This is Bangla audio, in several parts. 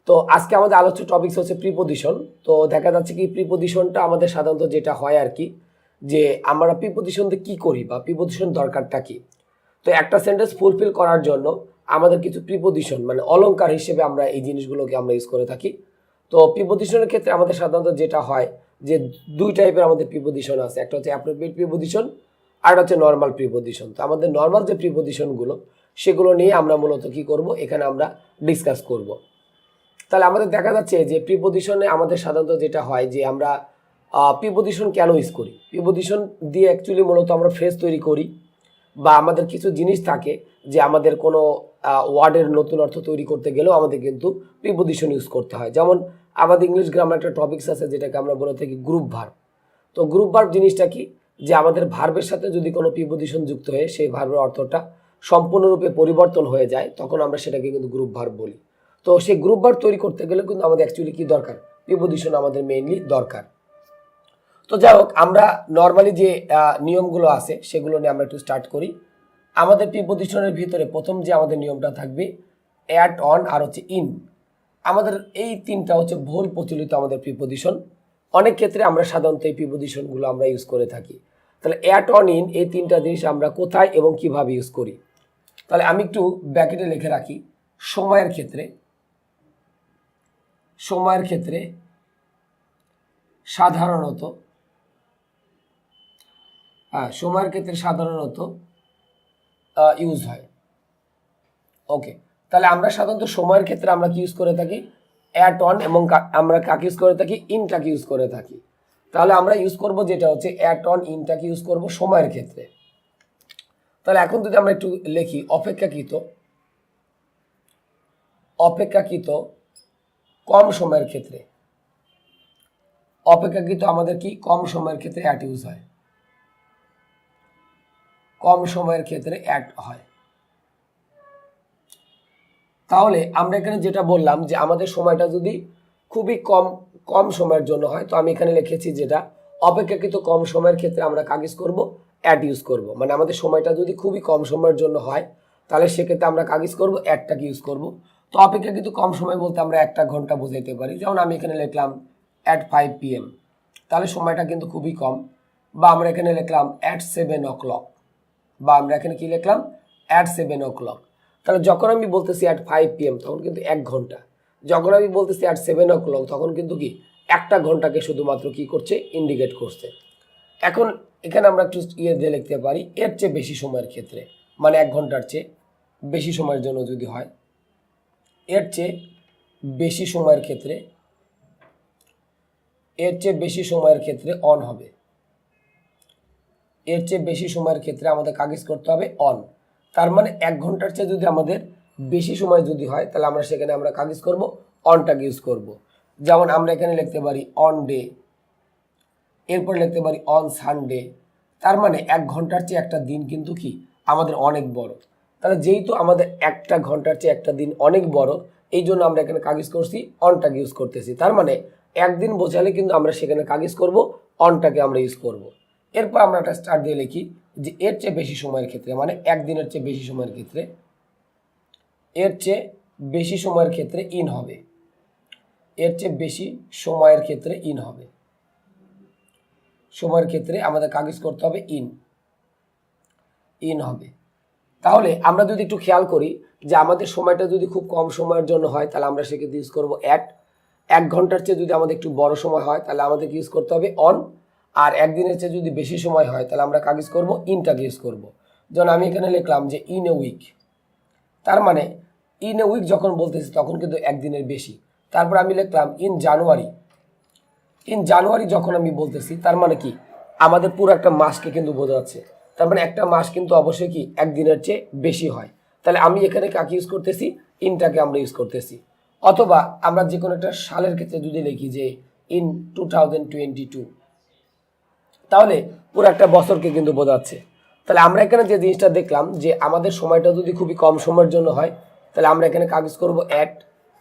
তো আজকে আমাদের আলোচ্য টপিকস হচ্ছে প্রিপোজিশন। তো দেখা যাচ্ছে কি প্রিপোজিশনটা আমাদের সাধারণত যেটা হয় আর কি, যে আমরা প্রিপোজিশন দিয়ে কী করি বা প্রিপোজিশন দরকারটা কি। তো একটা সেন্টেন্স ফুলফিল করার জন্য আমাদের কিছু প্রিপোজিশন মানে অলংকার হিসেবে আমরা এই জিনিসগুলোকে আমরা ইউজ করে থাকি। তো প্রিপোজিশনের ক্ষেত্রে আমাদের সাধারণত যেটা হয় যে দুই টাইপের আমাদের প্রিপোজিশন আছে, একটা হচ্ছে অ্যাপ্রোপ্রিয়েট প্রিপোজিশন আর হচ্ছে নর্মাল প্রিপোজিশন। তো আমাদের নর্মাল যে প্রিপোজিশনগুলো সেগুলো নিয়ে আমরা মূলত কী করব, এখানে আমরা ডিসকাস করব। তাহলে আমাদের দেখা যাচ্ছে যে প্রিপোজিশনে আমাদের সাধারণত যেটা হয় যে আমরা প্রিপোজিশন কেন ইউজ করি, প্রিপোজিশন দিয়ে অ্যাকচুয়ালি মূলত আমরা ফ্রেজ তৈরি করি বা আমাদের কিছু জিনিস থাকে যে আমাদের কোনো ওয়ার্ডের নতুন অর্থ তৈরি করতে গেলেও আমাদের কিন্তু প্রিপোজিশন ইউজ করতে হয়। যেমন আমাদের ইংলিশ গ্রামার একটা টপিকস আছে যেটাকে আমরা বলে থাকি গ্রুপ ভার্ব। তো গ্রুপ ভার্ব জিনিসটা কি, যে আমাদের ভার্বের সাথে যদি কোনো প্রিপোজিশন যুক্ত হয়ে সেই ভার্বের অর্থটা সম্পূর্ণরূপে পরিবর্তন হয়ে যায় তখন আমরা সেটাকে কিন্তু গ্রুপ ভার্ব বলি। তো সেই গ্রুপ ভার্ব তৈরি করতে গেলে কিন্তু আমাদের অ্যাকচুয়ালি কি দরকার, প্রিপোজিশন আমাদের মেইনলি দরকার। তো যাই হোক, আমরা নর্মালি যে নিয়মগুলো আছে সেগুলো নিয়ে আমরা একটু স্টার্ট করি। আমাদের প্রিপোজিশনের ভিতরে প্রথম যে আমাদের নিয়মটা থাকবে অ্যাট, অন আর হচ্ছে ইন। আমাদের এই তিনটা হচ্ছে বহুল প্রচলিত আমাদের প্রিপোজিশন। অনেক ক্ষেত্রে আমরা সাধারণত এই প্রিপোজিশনগুলো আমরা ইউজ করে থাকি। তাহলে অ্যাট, অন, ইন এই তিনটা জিনিস আমরা কোথায় এবং কিভাবে ইউজ করি। তাহলে আমি একটু ব্র্যাকেটে লিখে রাখি। সময়ের ক্ষেত্রে সাধারণত ইউজ হয়। ওকে, তাহলে আমরা সাধারণত সময়ের ক্ষেত্রে আমরা কি ইউজ করে থাকি, অ্যাট, অন এবং আমরা কাকে ইউজ করে থাকি, ইনটাকে ইউজ করে থাকি। তাহলে আমরা ইউজ করব যেটা হচ্ছে অ্যাট, অন, ইনটাকে ইউজ করব সময়ের ক্ষেত্রে। তাহলে এখন যদি আমরা একটু লিখি অপেক্ষাকৃত কম সময়ের ক্ষেত্রে, আমাদের কি কম সময়ের ক্ষেত্রে অ্যাট ইউজ হয়, কম সময়ের ক্ষেত্রে অ্যাট হয়। তাহলে আমরা এখানে যেটা বললাম যে আমাদের সময়টা যদি খুবই কম সময়ের জন্য হয়, তো আমি এখানে লিখেছি যেটা অপেক্ষাকৃত কম সময়ের ক্ষেত্রে আমরা কাকে ইউজ করব, অ্যাট ইউজ করব। মানে আমাদের সময়টা যদি খুবই কম সময়ের জন্য হয় তাহলে সেক্ষেত্রে আমরা কাকে ইউজ করব, অ্যাটটাকে ইউজ করব। তো অপেক্ষাকৃত কম সময় বলতে আমরা 1 ঘন্টা বোঝাইতে পারি। যেমন আমি এখানে লিখলাম অ্যাট 5 PM, তাহলে সময়টা কিন্তু খুবই কম। বা আমরা এখানে লিখলাম অ্যাট 7 o'clock, বা আমরা এখানে কি লিখলাম অ্যাট 7 o'clock। তাহলে যখন আমি বলতেছি অ্যাট 5 PM তখন কিন্তু 1 ঘন্টা, যখন আমি বলতেছি অ্যাট 7 o'clock তখন কিন্তু কি 1 ঘন্টাকে শুধুমাত্র কি করছে, ইন্ডিকেট করছে। এখন এখানে আমরা একটু দিয়ে লিখতে পারি এর চেয়ে বেশি সময়ের ক্ষেত্রে, মানে 1 ঘন্টার চেয়ে বেশি সময়ের জন্য যদি হয়, এর চেয়ে বেশি সময়ের ক্ষেত্রে অন হবে। এর চেয়ে বেশি সময়ের ক্ষেত্রে আমাদের কাগজ করতে হবে অন। তার মানে 1 ঘন্টার চেয়ে যদি আমাদের বেশি সময় যদি হয় তাহলে আমরা সেখানে আমরা কাগজ করব, অনটাকে ইউজ করব। যেমন আমরা এখানে লিখতে পারি অন ডে, এরপর লিখতে পারি অন সানডে। তার মানে 1 ঘন্টার চেয়ে একটা দিন কিন্তু কি আমাদের অনেক বড়। তাহলে যেহেতু আমাদের 1 ঘন্টার চেয়ে একটা দিন অনেক বড়, এই জন্য আমরা এখানে কাগজ করছি, অনটাকে ইউজ করতেছি। তার মানে একদিন বোঝালে কিন্তু আমরা সেখানে কাগজ করব, অনটাকে আমরা ইউজ করব। এরপর আমরা একটা স্টার দিয়ে লিখি যে এর চেয়ে বেশি সময়ের ক্ষেত্রে, মানে একদিনের চেয়ে বেশি সময়ের ক্ষেত্রে, এর চেয়ে বেশি সময়ের ক্ষেত্রে ইন হবে। এর চেয়ে বেশি সময়ের ক্ষেত্রে ইন হবে। সময়ের ক্ষেত্রে আমাদের কাগজ করতে হবে ইন হবে। তাহলে আমরা যদি একটু খেয়াল করি যে আমাদের সময়টা যদি খুব কম সময়ের জন্য হয় তাহলে আমরা সেক্ষেত্রে ইউজ করবো অ্যাট। 1 ঘন্টার চেয়ে যদি আমাদের একটু বড় সময় হয় তাহলে আমাদের ইউজ করতে হবে অন। আর একদিনের চেয়ে যদি বেশি সময় হয় তাহলে আমরা কাগজ করব, ইনটাকে ইউজ করব। যেমন আমি এখানে লিখলাম যে ইন এ উইক, তার মানে ইন এ উইক যখন বলতেছি তখন কিন্তু একদিনের বেশি। তারপর আমি লিখলাম ইন জানুয়ারি যখন আমি বলতেছি তার মানে কি আমাদের পুরো একটা মাসকে কিন্তু বোঝা যাচ্ছে। তার মানে একটা মাস কিন্তু অবশ্যই কি একদিনের চেয়ে বেশি হয়। তাহলে আমি এখানে কাকে ইউজ করতেছি, ইনটাকে আমরা ইউজ করতেছি। অথবা আমরা যে কোনো একটা সালের ক্ষেত্রে যদি লিখি যে ইন 2022, তাহলে পুরো একটা বছরকে কিন্তু বোঝাচ্ছে। তাহলে আমরা এখানে যে জিনিসটা দেখলাম যে আমাদের সময়টা যদি খুবই কম সময়ের জন্য হয় তাহলে আমরা এখানে কাগজ করব অ্যাট।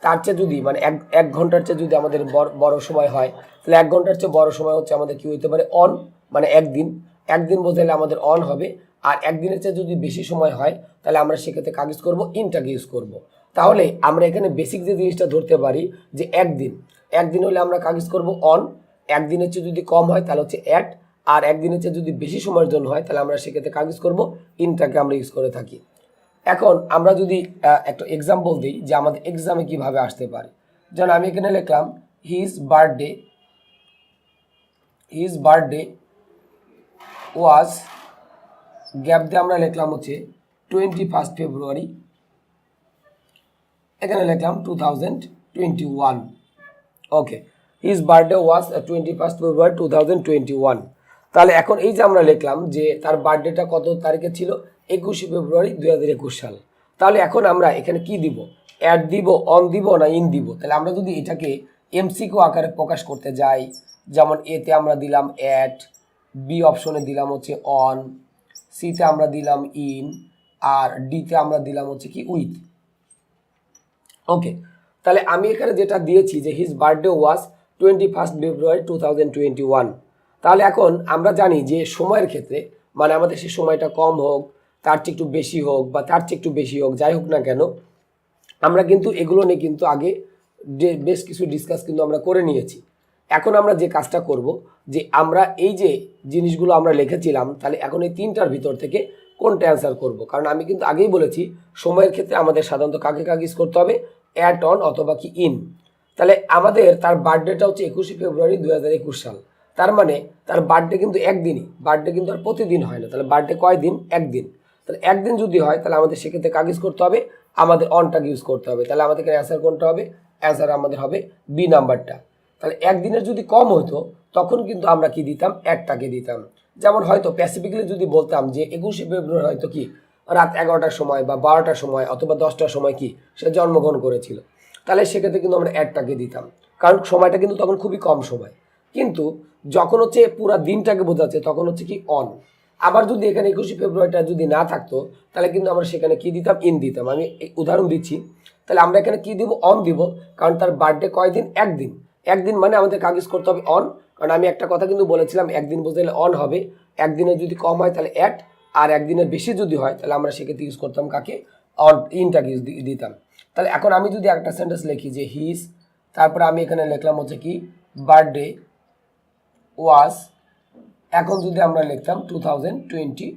তার চেয়ে যদি মানে এক ঘন্টার চেয়ে যদি আমাদের বড় সময় হয় তাহলে 1 ঘন্টার চেয়ে বড় সময় হচ্ছে আমাদের কি হইতে পারে অন, মানে একদিন বোঝাইলে আমাদের অন হবে। আর একদিনের চেয়ে যদি বেশি সময় হয় তাহলে আমরা সেক্ষেত্রে কাগজ করব, ইনটাকে ইউজ করব। তাহলে আমরা এখানে বেসিক যে জিনিসটা ধরতে পারি যে একদিন, একদিন হলে আমরা কাজ করব অন, একদিনের চেয়ে যদি কম হয় তাহলে হচ্ছে অ্যাট, আর একদিনের চেয়ে যদি বেশি সময়ের জন্য হয় তাহলে আমরা সেক্ষেত্রে কাজ করব ইনটাকে আমরা ইউজ করে থাকি। এখন আমরা যদি একটা এক্সাম্পল দিই যে আমাদের এক্সামে কিভাবে আসতে পারে, যেমন আমি এখানে লিখলাম হিজ বার্থডে ওয়াজ, গ্যাপ দিয়ে আমরা লিখলাম হচ্ছে 21 ফেব্রুয়ারি, এখানে লিখলাম 2021। ওকে, হিজ বার্থডে ওয়াজ 21 ফেব্রুয়ারি 2021। তাহলে এখন এই যে আমরা লিখলাম যে তার বার্থডেটা কত তারিখে ছিল, 21 ফেব্রুয়ারি 2021 সাল। তাহলে এখন আমরা এখানে কি দিব, অ্যাড দিব, অন দিব না ইন দিব। তাহলে আমরা যদি এটাকে এমসিকিউ আকারে প্রকাশ করতে যাই, যেমন এতে আমরা দিলাম অ্যাট, বি অপশনে দিলাম হচ্ছে অন, সিতে আমরা দিলাম ইন, আর ডিতে আমরা দিলাম হচ্ছে কি উইথ। ওকে, তাহলে আমি এখানে যেটা দিয়েছি যে হিজ বার্থডে ওয়াজ 21 ফেব্রুয়ারি 2021। তাহলে এখন আমরা জানি যে সময়ের ক্ষেত্রে মানে আমাদের সেই সময়টা কম হোক, তার চেয়ে একটু বেশি হোক বা তার চেয়ে একটু বেশি হোক, যাই হোক না কেন, আমরা কিন্তু এগুলো নিয়ে কিন্তু আগে বেশ কিছু ডিসকাস কিন্তু আমরা করে নিয়েছি। এখন আমরা যে কাজটা করব যে আমরা এই যে জিনিসগুলো আমরা লিখেছিলাম, তাহলে এখন এই তিনটার ভিতর থেকে কোনটা অ্যান্সার করব। কারণ আমি কিন্তু আগেই বলেছি সময়ের ক্ষেত্রে আমাদের সাধারণত কাকে কাকে ইউজ করতে হবে, অ্যাট, অন অথবা কি ইন। তাহলে আমাদের তার বার্থডেটা হচ্ছে 21 ফেব্রুয়ারি 2021 সাল। তার মানে তার বার্থডে কিন্তু একদিনই, বার্থডে কিন্তু আর প্রতিদিন হয় না। তাহলে বার্থডে কয় দিন, একদিন। তাহলে একদিন যদি হয় তাহলে আমাদের সেক্ষেত্রে কাকে ইউজ করতে হবে, আমাদের অনটাকে ইউজ করতে হবে। তাহলে আমাদের অ্যান্সার কোনটা হবে, অ্যান্সার আমাদের হবে বি নাম্বারটা। তাহলে একদিনের যদি কম হতো তখন কিন্তু আমরা কি দিতাম, অ্যাটটাকে দিতাম। যেমন হয়তো স্পেসিফিক্যালি যদি বলতাম যে 21 ফেব্রুয়ারি হয়তো কি রাত 11টার সময় বা 12টার সময় অথবা 10টার সময় কি সে জন্মগ্রহণ করেছিল, তাহলে সেক্ষেত্রে কিন্তু আমরা অ্যাটটাকে দিতাম, কারণ সময়টা কিন্তু তখন খুবই কম সময়। কিন্তু যখন হচ্ছে পুরো দিনটাকে বোঝাচ্ছে তখন হচ্ছে কি অন। আবার যদি এখানে 21 ফেব্রুয়ারিটা যদি না থাকতো তাহলে কিন্তু আমরা সেখানে কি দিতাম, ইন দিতাম। আমি উদাহরণ দিচ্ছি, তাহলে আমরা এখানে কি দিব, অন দিব, কারণ তার বার্থডে কয়দিন, একদিন। একদিন মানে আমাদের কাগজ করতে হবে অন, কারণ আমি একটা কথা কিন্তু বলেছিলাম একদিন বোঝালে অন হবে, একদিনের যদি কম হয় তাহলে অ্যাট, আর একদিনের বেশি যদি হয় তাহলে আমরা সেক্ষেত্রে ইউজ করতাম কাকে, অন, ইনটাকে ইউজ দিতাম। তাহলে এখন আমি যদি একটা সেন্টেন্স লিখি যে হিজ, তারপরে আমি এখানে লিখলাম হচ্ছে কি বার্থডে ওয়াজ, এখন যদি আমরা লিখতাম 2021,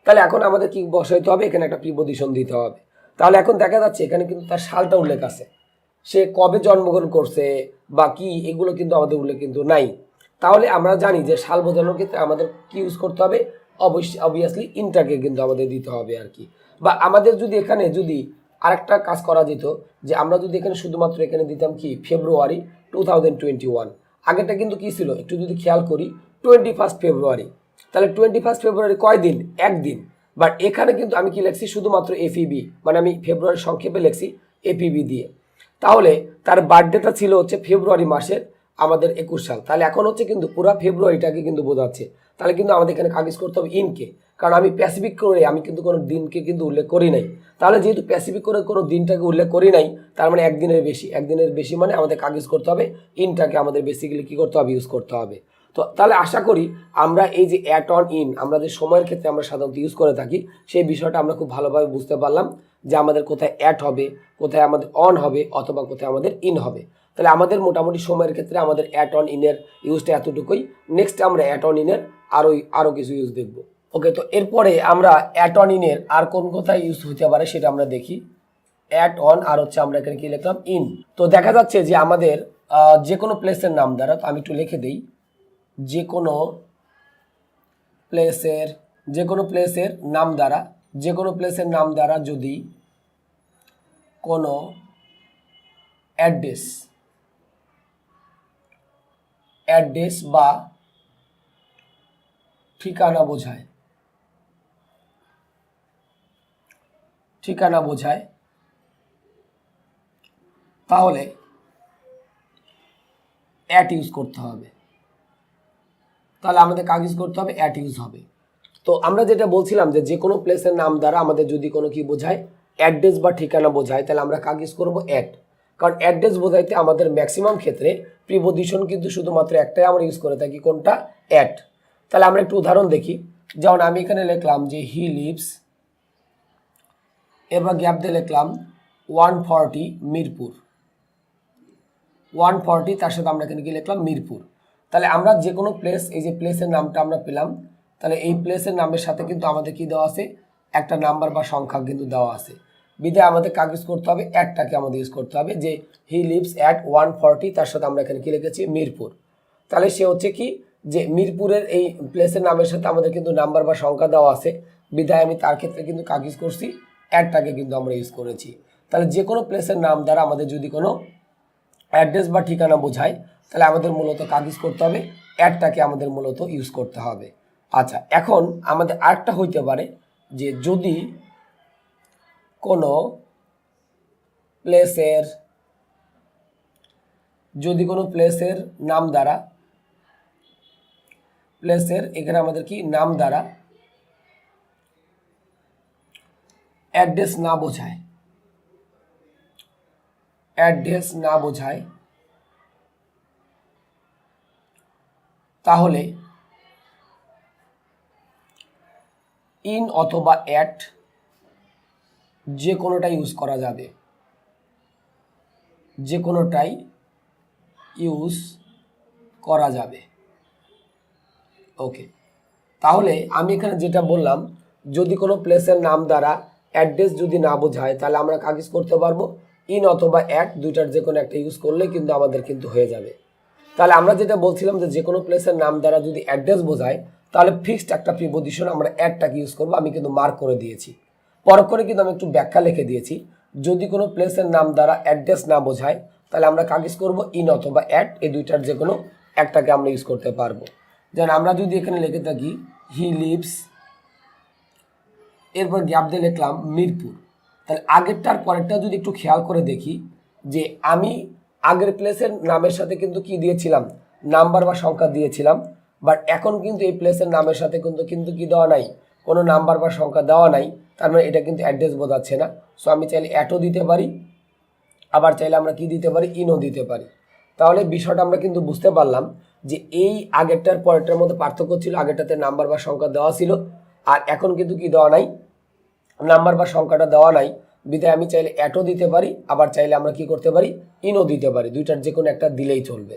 তাহলে এখন আমাদের কি বসাইতে হবে, এখানে একটা প্রিপজিশন দিতে হবে। তাহলে এখন দেখা যাচ্ছে এখানে কিন্তু তার সালটা উল্লেখ আছে, সে কবে জন্মগ্রহণ করছে বা কি, এগুলো কিন্তু আমাদের উল্লেখ কিন্তু নাই। তাহলে আমরা জানি যে সাল বোঝানোর ক্ষেত্রে আমাদের কি ইউজ করতে হবে, অবভিয়াসলি ইনটাকে কিন্তু আমাদের দিতে হবে আর কি। বা আমাদের যদি এখানে যদি আরেকটা কাজ করা যেত যে আমরা যদি এখানে শুধুমাত্র এখানে দিতাম কি ফেব্রুয়ারি 2021, আগেরটা কিন্তু কি ছিল একটু যদি খেয়াল করি 21 ফেব্রুয়ারি, তাহলে 21 ফেব্রুয়ারি কয় দিন, একদিন। বাট এখানে কিন্তু আমি কি লিখছি শুধুমাত্র এপিবি, মানে আমি ফেব্রুয়ারি সংক্ষেপে লিখছি এপিবি দিয়ে। তাহলে তার বার্থডেটা ছিল হচ্ছে ফেব্রুয়ারি মাসের আমাদের 21 সাল। তাহলে এখন হচ্ছে কিন্তু পুরো ফেব্রুয়ারিটাকে কিন্তু বোঝাচ্ছে। তাহলে কিন্তু আমাদের এখানে কাগজ করতে হবে ইনকে, কারণ আমি প্যাসিফিক করে আমি কিন্তু কোনো দিনকে কিন্তু উল্লেখ করি নাই। তাহলে যেহেতু প্যাসিফিক করে কোনো দিনটাকে উল্লেখ করি নাই, তার মানে একদিনের বেশি, একদিনের বেশি মানে আমাদের কাগজ করতে হবে ইনটাকে আমাদের বেসিক্যালি কী করতে হবে, ইউজ করতে হবে। তো তাহলে আশা করি আমরা এই যে অ্যাট, অন, ইন আমরা যে সময়ের ক্ষেত্রে আমরা সাধারণত ইউজ করে থাকি সেই বিষয়টা আমরা খুব ভালোভাবে বুঝতে পারলাম যে আমাদের কোথায় অ্যাট হবে, কোথায় আমাদের অন হবে অথবা কোথায় আমাদের ইন হবে। তাহলে আমাদের মোটামুটি সময়ের ক্ষেত্রে আমাদের অ্যাট, অন, ইনের ইউজটা এতটুকুই। নেক্সট আমরা অ্যাট, অন, ইনের আরও কিছু ইউজ দেখব। ওকে, তো এরপরে আমরা অ্যাট, অন, ইনের আর কোন কোথায় ইউজ হতে পারে সেটা আমরা দেখি। অ্যাট, অন আর হচ্ছে আমরা এখানে কি লিখলাম, ইন। তো দেখা যাচ্ছে যে আমাদের যে কোনো প্লেসের নাম দ্বারা, তো আমি একটু লিখে দিই, যে কোনো প্লেসের নাম দ্বারা যদি কোনো অ্যাড্রেস বা ঠিকানা বোঝায় তাহলে অ্যাট ইউজ করতে হবে। তাহলে আমাদের কাগজ করতে হবে অ্যাট ইউজ হবে। তো আমরা যেটা বলছিলাম যে কোনো প্লেসের নাম দ্বারা আমাদের যদি কোনো কি বোঝায়, অ্যাড্রেস বা ঠিকানা বোঝায়, তাহলে আমরা কাগজ করব অ্যাট। কারণ অ্যাড্রেস বোঝাইতে আমাদের ম্যাক্সিমাম ক্ষেত্রে প্রিপজিশন কিন্তু শুধুমাত্র একটাই আমরা ইউজ করে থাকি, কোনটা, অ্যাট। তাহলে আমরা একটু উদাহরণ দেখি, যেমন আমি এখানে লিখলাম যে হি লিভস এবার গ্যাপ দিয়ে লিখলাম 140 মিরপুর, 140 তার সাথে আমরা এখানে কি লিখলাম মিরপুর। তাহলে আমরা যে কোনো প্লেস, এই যে প্লেসের নামটা আমরা পেলাম, তাহলে এই প্লেসের নামের সাথে কিন্তু আমাদের কি দেওয়া আছে, একটা নাম্বার বা সংখ্যা কিন্তু দেওয়া আছে। বিধায় আমাদের কাগজ করতে হবে, অ্যাটটাকে আমাদের ইউজ করতে হবে যে হি লিভস অ্যাট 140, তার সাথে আমরা এখানে কি লিখেছি মিরপুর। তাহলে সে হচ্ছে কি যে মিরপুরের এই প্লেসের নামের সাথে আমাদের কিন্তু নাম্বার বা সংখ্যা দেওয়া আছে, বিধায় আমি তার ক্ষেত্রে কিন্তু কাগজ করছি, অ্যাটটাকে কিন্তু আমরা ইউজ করেছি। তাহলে যে কোনো প্লেসের নাম দ্বারা আমাদের যদি কোনো অ্যাড্রেস বা ঠিকানা বোঝায়, তাহলে আমাদের মূলত কাগজ করতে হবে, অ্যাডটাকে আমাদের মূলত ইউজ করতে হবে। আচ্ছা, এখন আমাদের আরেকটা হইতে পারে যে যদি কোনো প্লেসের নাম দ্বারা, প্লেসের এখানে আমাদের কি নাম দ্বারা অ্যাড্রেস না বোঝায়, তাহলে ইন অথবা অ্যাট যে কোনোটাই ইউজ করা যাবে, ওকে। তাহলে আমি এখানে যেটা বললাম, যদি কোনো প্লেসের নাম দ্বারা অ্যাড্রেস যদি না বোঝায়, তাহলে আমরা কাগজ করতে পারবো ইন অথবা অ্যাট, দুইটার যে কোনো একটা ইউজ করলে কিন্তু আমাদের কিন্তু হয়ে যাবে। তাহলে আমরা যেটা বলছিলাম যে কোনো প্লেসের নাম দ্বারা যদি অ্যাড্রেস বোঝায়, তাহলে ফিক্সড একটা প্রিপোজিশন আমরা অ্যাটটাকে ইউজ করবো। আমি কিন্তু মার্ক করে দিয়েছি, পরক্ষণে কিন্তু আমি একটু ব্যাখ্যা লিখে দিয়েছি। যদি কোনো প্লেসের নাম দ্বারা অ্যাড্রেস না বোঝায়, তাহলে আমরা কাগজ করব ইন অথবা অ্যাট, এই দুইটার যে কোনো একটাকে আমরা ইউজ করতে পারবো। যেমন আমরা যদি এখানে লিখে থাকি হি লিভস, এরপর গ্যাপ দিয়ে লিখলাম মিরপুর, তাহলে আগেরটার পরেরটা যদি একটু খেয়াল করে দেখি, যে আমি আগের প্লেসের নামের সাথে কিন্তু কি দিয়েছিলাম, নাম্বার বা সংখ্যা দিয়েছিলাম, বাট এখন কিন্তু এই প্লেসের নামের সাথে কিন্তু কি দেওয়া নাই, কোনো নাম্বার বা সংখ্যা দেওয়া নাই। তার মানে এটা কিন্তু অ্যাড্রেস বোঝাচ্ছে না। সো আমি চাইলে অ্যাটও দিতে পারি, আবার চাইলে আমরা কি দিতে পারি, ইনও দিতে পারি। তাহলে বিষয়টা আমরা কিন্তু বুঝতে পারলাম যে এই আগেরটার পরেরটার মধ্যে পার্থক্য ছিল, আগেরটাতে নাম্বার বা সংখ্যা দেওয়া ছিল, আর এখন কিন্তু কি দেওয়া নাই, নাম্বার বা সংখ্যাটা দেওয়া নাই। বিধায় আমি চাইলে অ্যাটও দিতে পারি, আবার চাইলে আমরা কি করতে পারি, ইনও দিতে পারি, দুইটার যে কোনো একটা দিলেই চলবে।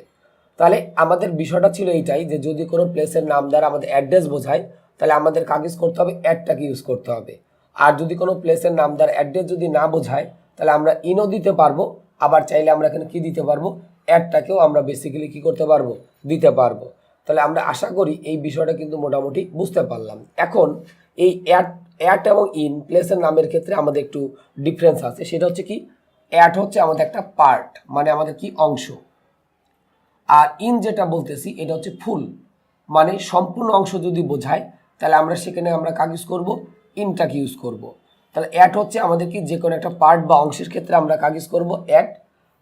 তাহলে আমাদের বিষয়টা ছিল এইটাই যে যদি কোনো প্লেসের নাম দ্বারা আমাদের অ্যাড্রেস বোঝায়, তাহলে আমাদের কাগজ করতে হবে, অ্যাটটাকে ইউজ করতে হবে। আর যদি কোনো প্লেসের নাম দ্বারা অ্যাড্রেস যদি না বোঝায়, তাহলে আমরা ইনও দিতে পারবো, আবার চাইলে আমরা এখানে কি দিতে পারবো, অ্যাটটাকেও আমরা বেসিক্যালি কি করতে পারবো, দিতে পারবো। তাহলে আমরা আশা করি এই বিষয়টা কিন্তু মোটামুটি বুঝতে পারলাম। এখন এই অ্যাট এবং ইন প্লেসের নামের ক্ষেত্রে আমাদের একটু ডিফারেন্স আছে। সেটা হচ্ছে কি, অ্যাট হচ্ছে আমাদের একটা পার্ট, মানে আমাদের কি অংশ, আর ইন যেটা বলতেছি এটা হচ্ছে ফুল, মানে সম্পূর্ণ অংশ যদি বোঝায়, তাহলে আমরা সেখানে আমরা কাগজ করব, ইনটাকে ইউজ করব। তাহলে অ্যাট হচ্ছে আমাদের কি যে কোনো একটা পার্ট বা অংশের ক্ষেত্রে আমরা কাগজ করব অ্যাট,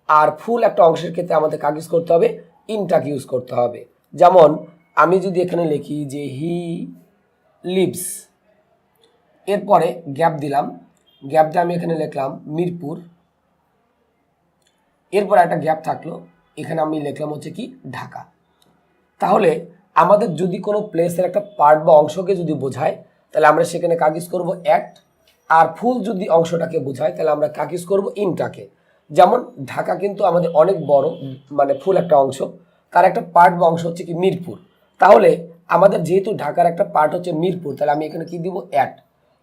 আর ফুল একটা অংশের ক্ষেত্রে আমাদের কাগজ করতে হবে, ইনটাকে ইউজ করতে হবে। যেমন আমি যদি এখানে লিখি যে হি লিভস, এরপরে গ্যাপ দিলাম, গ্যাপ দিয়ে আমি এখানে লিখলাম মিরপুর, এরপর একটা গ্যাপ থাকলো, এখানে আমি লিখলাম হচ্ছে কি ঢাকা। তাহলে আমাদের যদি কোনো প্লেসের একটা পার্ট বা অংশকে যদি বোঝায়, তাহলে আমরা সেখানে কাগজ করব অ্যাট, আর ফুল যদি অংশটাকে বোঝায়, তাহলে আমরা কাগজ করব ইনটাকে। যেমন ঢাকা কিন্তু আমাদের অনেক বড়, মানে ফুল একটা অংশ, তার একটা পার্ট বা অংশ হচ্ছে কি মিরপুর। তাহলে আমাদের যেহেতু ঢাকার একটা পার্ট হচ্ছে মিরপুর, তাহলে আমি এখানে কি দিব, অ্যাট,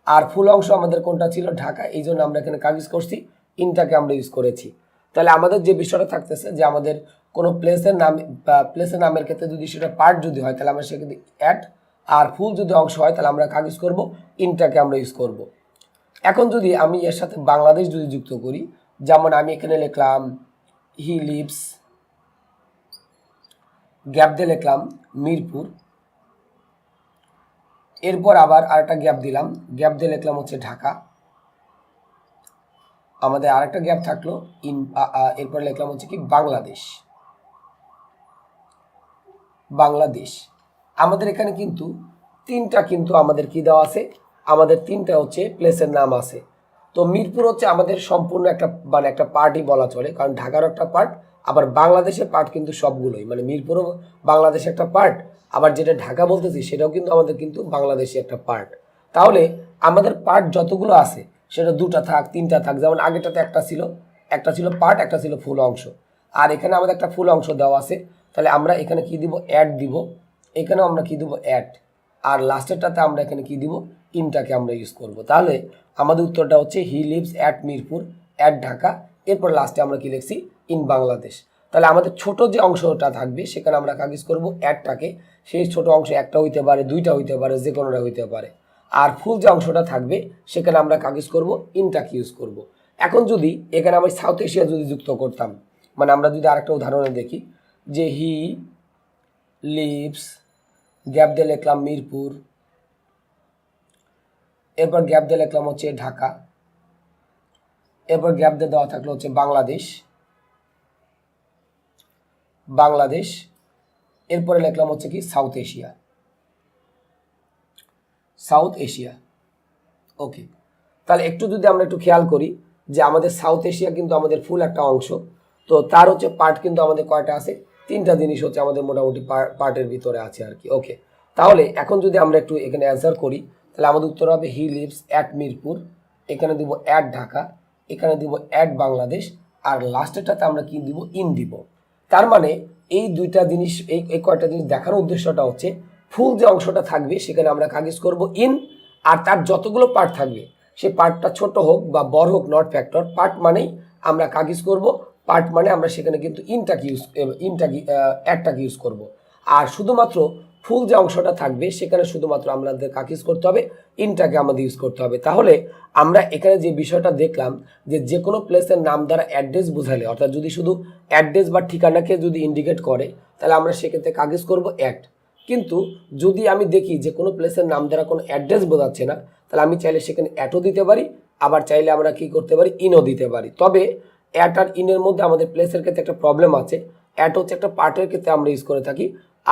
আর ফুল অংশ আমাদের কোনটা ছিল, ঢাকা, এই জন্য আমরা এখানে কাগজ করছি, ইনটাকে আমরা ইউজ করেছি। তাহলে আমাদের যে বিষয়টা থাকতেছে যে আমাদের কোনো প্লেসের নাম বা প্লেসের নামের ক্ষেত্রে যদি সেটা পার্ট যদি হয়, তাহলে আমরা সেক্ষেত্রে অ্যাট, আর ফুল যদি অংশ হয়, তাহলে আমরা কাগজ করব, ইনটাকে আমরা ইউজ করব। এখন যদি আমি এর সাথে বাংলাদেশ যদি যুক্ত করি, যেমন আমি এখানে লিখলাম হি লিভস, গ্যাপ দিয়ে লিখলাম মিরপুর, এরপর আবার আরেকটা গ্যাপ দিলাম, গ্যাপ দিয়ে লিখলাম হচ্ছে ঢাকা, আমাদের আরেকটা গ্যাপ থাকলো এরপর লিখলাম হচ্ছে কি বাংলাদেশ। আমাদের এখানে কিন্তু তিনটা কিন্তু আমাদের কি দেওয়া আছে, আমাদের তিনটা হচ্ছে প্লেসের নাম আছে। তো মিরপুর হচ্ছে আমাদের সম্পূর্ণ একটা মানে একটা পার্টই বলা চলে, কারণ ঢাকারও একটা পার্ট, আবার বাংলাদেশের পার্ট কিন্তু সবগুলোই, মানে মিরপুরও বাংলাদেশের একটা পার্ট, আবার যেটা ঢাকা বলতেছি সেটাও কিন্তু আমাদের কিন্তু বাংলাদেশের একটা পার্ট। তাহলে আমাদের পার্ট যতগুলো আছে সেটা দুটা থাক, তিনটা থাক। যেমন আগেরটাতে একটা ছিল পার্ট, একটা ছিল ফুল অংশ। আর এখানে আমাদের একটা ফুল অংশ দেওয়া আছে, তাহলে আমরা এখানে কি দিব, অ্যাড দিব। এখানেও আমরা কি দিব, অ্যাড। আর লাস্টেরটাতে আমরা এখানে কি দিব, ইনটাকে আমরা ইউজ করব। তাহলে আমাদের উত্তরটা হচ্ছে he lives at Mirpur, at Dhaka. এরপর লাস্টে আমরা কি লিখছি, ইন বাংলাদেশ। তাহলে আমাদের ছোট যে অংশটা থাকবে সেখানে আমরা কাগজ করব অ্যাডটাকে। সেই ছোট অংশ একটা হইতে পারে, দুইটা হইতে পারে, যে কোনোটা হইতে পারে। আর ফুল যে অংশটা থাকবে সেখানে আমরা কাগজ করব ইনটাকে ইউজ করব। এখন যদি এখানে আমি সাউথ এশিয়া যদি যুক্ত করতাম, মানে আমরা যদি আরেকটা উদাহরণে দেখি যে হি লিভস, গ্যাপ দিয়ে লিখলাম মিরপুর, এরপর গ্যাপ দিয়ে লিখলাম হচ্ছে ঢাকা, এরপর গ্যাপ দিয়ে দেওয়া থাকলো হচ্ছে বাংলাদেশ, এরপরে লিখলাম হচ্ছে কি সাউথ এশিয়া। ওকে, তাহলে একটু যদি আমরা একটু খেয়াল করি যে আমাদের সাউথ এশিয়া কিন্তু আমাদের ফুল একটা অংশ, তো তার হচ্ছে পার্ট কিন্তু আমাদের কয়টা আছে, তিনটা জিনিস হচ্ছে আমাদের মোটামুটি পার্টের ভিতরে আছে আর কি। ওকে, তাহলে এখন যদি আমরা একটু এখানে অ্যান্সার করি, তাহলে আমাদের উত্তর হবে হি লিভস অ্যাট মিরপুর, এখানে দিব অ্যাট ঢাকা, এখানে দিব অ্যাট বাংলাদেশ, আর লাস্টেরটাতে আমরা কি দিব, ইন দিব। তার মানে এই দুইটা জিনিস, এই কয়টা জিনিস দেখানোর উদ্দেশ্যটা হচ্ছে ফুল যে অংশটা থাকবে সেখানে আমরা কাগজ করব ইন, আর তার যতগুলো পার্ট থাকবে সে পার্টটা ছোট হোক বা বড় হোক, নট ফ্যাক্টর, পার্ট মানেই আমরা কাগজ করব, পার্ট মানে আমরা সেখানে কিন্তু অ্যাডটাকে ইউজ করব। আর শুধুমাত্র ফুল যে অংশটা থাকবে সেখানে শুধুমাত্র আমাদের কাগজ করতে হবে, ইনটাকে আমাদের ইউজ করতে হবে। তাহলে আমরা এখানে যে বিষয়টা দেখলাম যে কোনো প্লেসের নাম দ্বারা অ্যাড্রেস বোঝালে, অর্থাৎ যদি শুধু অ্যাড্রেস বা ঠিকানাকে যদি ইন্ডিকেট করে তাহলে আমরা সেক্ষেত্রে কাগজ করব অ্যাড। কিন্তু যদি আমি দেখি যে কোনো প্লেসের নাম দ্বারা কোনো অ্যাড্রেস বোঝাচ্ছে না, তাহলে আমি চাইলে সেখানে অ্যাটও দিতে পারি, আবার চাইলে আমরা কি করতে পারি, ইনও দিতে পারি। তবে অ্যাট আর ইনের মধ্যে আমাদের প্লেসের ক্ষেত্রে একটা প্রবলেম আছে। অ্যাট হচ্ছে একটা পার্টের ক্ষেত্রে আমরা ইউজ করে থাকি,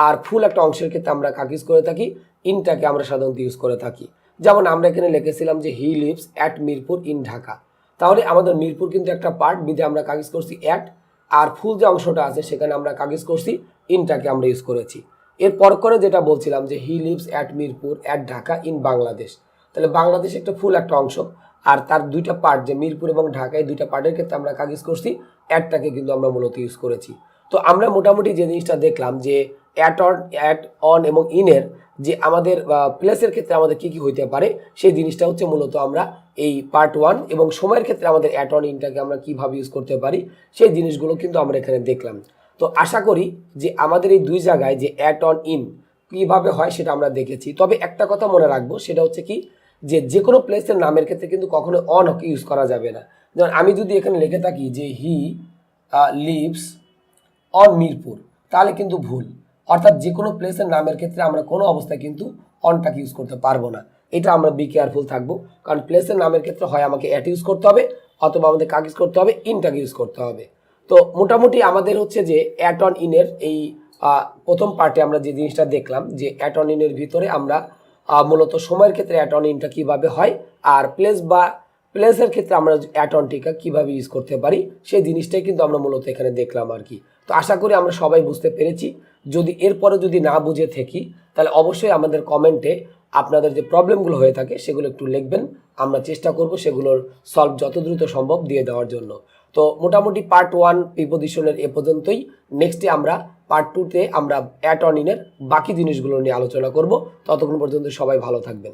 আর ফুল একটা অংশের ক্ষেত্রে আমরা কাগজ করে থাকি, ইনটাকে আমরা সাধারণত ইউজ করে থাকি। যেমন আমরা এখানে লিখেছিলাম যে he lives at Mirpur in Dhaka, তাহলে আমাদের মিরপুর কিন্তু একটা পার্ট, বিধে আমরা কাগজ করছি অ্যাট, আর ফুল যে অংশটা আছে সেখানে আমরা কাগজ করছি, ইনটাকে আমরা ইউজ করেছি। এরপর করে যেটা বলছিলাম যে he lives at Mirpur at Dhaka in Bangladesh, তাহলে বাংলাদেশ একটা ফুল একটা অংশ, আর তার দুইটা পার্ট যে মিরপুর এবং ঢাকায় দুইটা পার্টের ক্ষেত্রে আমরা কাগজ করছি, অ্যাডটাকে কিন্তু আমরা মূলত ইউজ করেছি। তো আমরা মোটামুটি যে জিনিসটা দেখলাম যে অ্যাট অন এবং ইনের যে আমাদের প্লেসের ক্ষেত্রে আমাদের কি কি হইতে পারে, সেই জিনিসটা হচ্ছে মূলত আমরা এই পার্ট 1, এবং সময়ের ক্ষেত্রে আমাদের অ্যাট অন ইনটাকে আমরা কিভাবে ইউজ করতে পারি সেই জিনিসগুলো কিন্তু আমরা এখানে দেখলাম। তো আশা করি যে আমাদের এই দুই জায়গায় যে অ্যাট অন ইন কিভাবে হয় সেটা আমরা দেখেছি। তবে একটা কথা মনে রাখবো, সেটা হচ্ছে কি যে কোনো প্লেসের নামের ক্ষেত্রে কিন্তু কখনো অন ইউজ করা যাবে না। যেমন আমি যদি এখানে লিখে থাকি যে হি লিভস অন মিরপুর, তাহলে কিন্তু ভুল। অর্থাৎ যে কোনো প্লেসের নামের ক্ষেত্রে আমরা কোনো অবস্থায় কিন্তু অনটাকে ইউজ করতে পারবো না, এটা আমরা বি কেয়ারফুল থাকবো। কারণ প্লেসের নামের ক্ষেত্রে হয় আমাকে অ্যাট ইউজ করতে হবে, অথবা আমাদের কাগজ করতে হবে, ইনটাকে ইউজ করতে হবে। তো মোটামুটি আমাদের হচ্ছে যে অ্যাট অন ইনের এই প্রথম পার্টে আমরা যে জিনিসটা দেখলাম যে অ্যাট অন ইনের ভিতরে আমরা মূলত সময়ের ক্ষেত্রে অ্যাট অন ইনটা কীভাবে হয়, আর প্লেসের ক্ষেত্রে আমরা অ্যাট অনটিকা কীভাবে ইউজ করতে পারি সেই জিনিসটাই কিন্তু আমরা মূলত এখানে দেখলাম আর কি। তো আশা করি আমরা সবাই বুঝতে পেরেছি। যদি এরপরে যদি না বুঝে থাকি তাহলে অবশ্যই আমাদের কমেন্টে আপনাদের যে প্রবলেমগুলো হয়ে থাকে সেগুলো একটু লিখবেন, আমরা চেষ্টা করব সেগুলোর সলভ যত দ্রুত সম্ভব দিয়ে দেওয়ার জন্য। তো মোটামুটি পার্ট 1 প্রিপোজিশনের এ পর্যন্তই। নেক্সটে আমরা পার্ট 2তে আমরা অ্যাট অন ইনের বাকি জিনিসগুলো নিয়ে আলোচনা করব। ততক্ষণ পর্যন্ত সবাই ভালো থাকবেন।